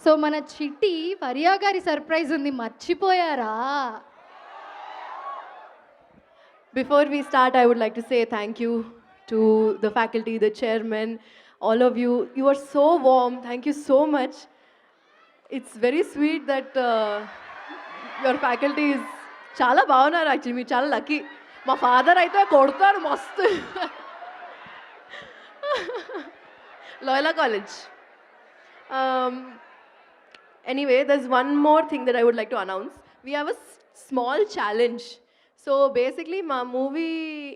So మన చిట్టి ఫరియా గారి సర్ప్రైజ్ ఉంది, మర్చిపోయారా? Before we start, I would like to say thank you to the faculty, the chairman, all of you. You are so warm. Thank you so much. It's very sweet that your faculty is చాలా బాగున్నారు. Actually మీరు చాలా lucky. మా father అయితే కొడతారు మస్తు. లోయలా college. Anyway, there's one more thing that I would like to announce. We have a small challenge. So basically మా movie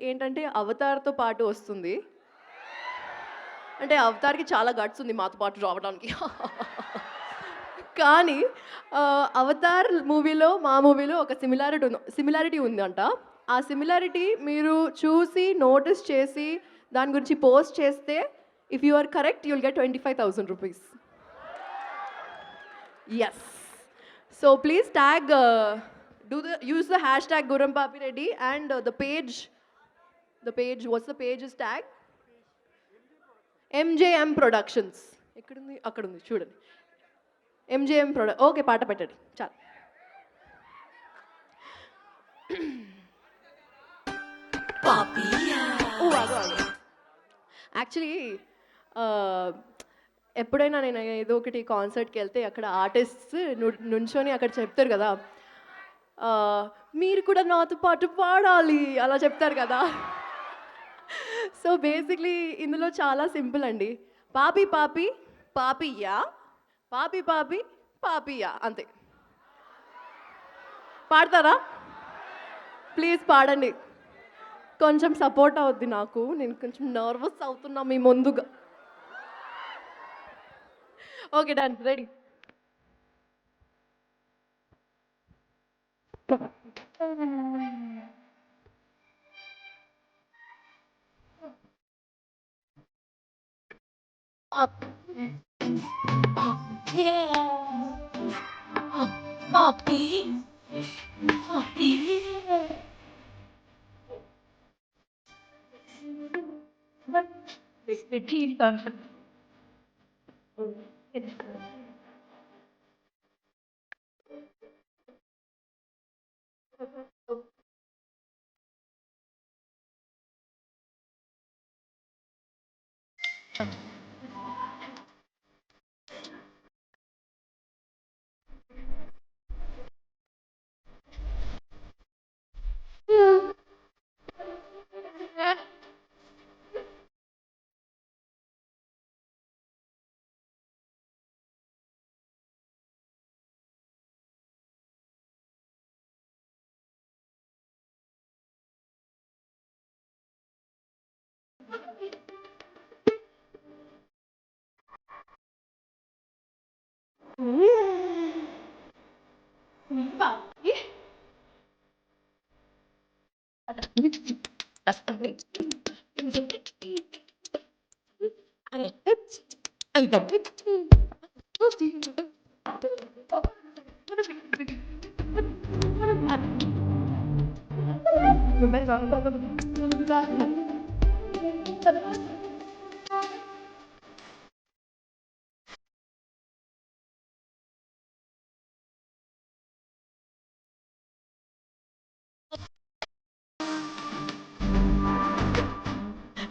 ఏంటంటే అవతార్తో పాటు వస్తుంది. అంటే అవతార్కి చాలా గట్స్ ఉంది మాతో పాటు రావడానికి. కానీ అవతార్ మూవీలో మా మూవీలో ఒక సిమిలారిటీ ఉందంట. ఆ సిమిలారిటీ మీరు చూసి నోటీస్ చేసి దాని గురించి పోస్ట్ చేస్తే if you are correct you will get 25,000 rupees. Yes. So please tag use the hashtag Guram Papi Reddy and the page, what's the page's tag? MJM Productions. ekkudundi akkadundi chudandi. MJM Product. Okay, paata pettadi chalu. Papiya. Oh ago actually ఎప్పుడైనా నేను ఏదో ఒకటి కాన్సర్ట్కి వెళ్తే అక్కడ artists నుంచొని అక్కడ చెప్తారు కదా, మీరు కూడా నాతో పాటు పాడాలి అలా చెప్తారు కదా. సో బేసిక్లీ ఇందులో చాలా సింపుల్ అండి. పాపి పాపి పాపియా, పాపి పాపి పాపియా, అంతే. పాడతారా? ప్లీజ్ పాడండి, కొంచెం సపోర్ట్ అవుద్ది నాకు. నేను కొంచెం నర్వస్ అవుతున్నా మీ ముందుగా. Okay, done, ready.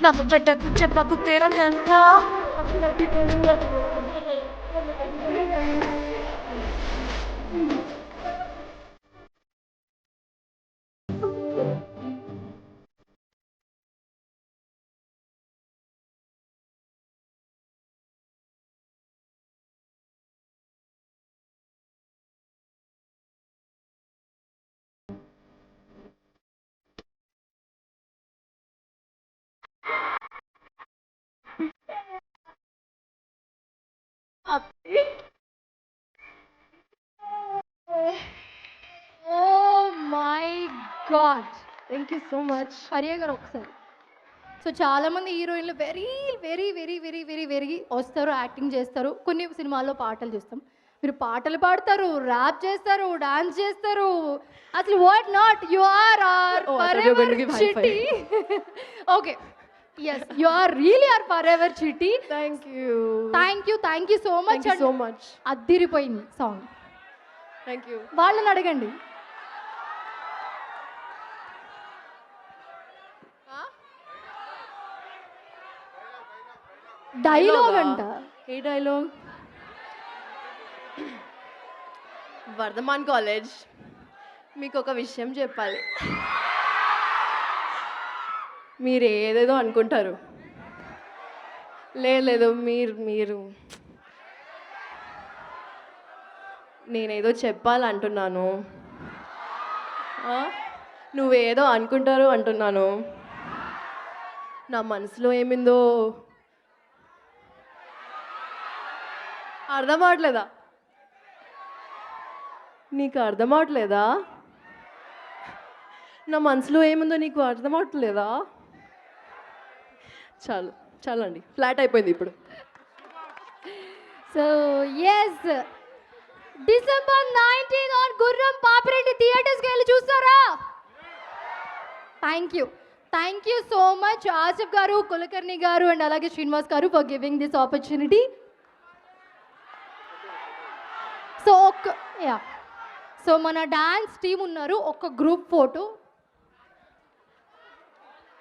నాకు పెట్టకు చెప్పకు తేరంతా oh my God, thank you so much. Faria గారు ఒకసారి. సో చాలామంది హీరోయిన్లు very very very very very very వస్తారు, యాక్టింగ్ చేస్తారు, కొన్ని సినిమాల్లో పాటలు చూస్తాం. మీరు పాటలు పాడతారు, ర్యాప్ చేస్తారు, డాన్స్ చేస్తారు, అసలు what not. You are are Oh, I thought you were going to give high five. Chitti. Okay, yes you are really are forever Chitti. Thank you thank you so much. So much. అద్దిరిపోయింది song. Thank you. వాళ్ళని అడగండి. Dialogue అంట. ఏ dialogue? Vardhaman college, మీకు ఒక విషయం చెప్పాలి. మీరు ఏదేదో అనుకుంటారు. లేదు మీరు నేనేదో చెప్పాలంటున్నాను. నువ్వేదో అనుకుంటారు అంటున్నాను. నా మనసులో ఏమిందో అర్థం అవట్లేదా? నీకు అర్థం అవట్లేదా? నా మనసులో ఏముందో నీకు అర్థం అవట్లేదా? చాలండి, ఫ్లాట్ అయిపోయింది ఇప్పుడు. సో ఎస్, డిసెంబర్ 19 ఆన్ గుర్రం పాపిరెడ్డి థియేటర్స్కి వెళ్ళి చూస్తారా? Thank you so much Asif గారు, కులకర్ణి గారు అండ్ అలాగే శ్రీనివాస్ గారు for giving this opportunity. So మన డాన్స్ టీం ఉన్నారు, ఒక గ్రూప్ ఫోటో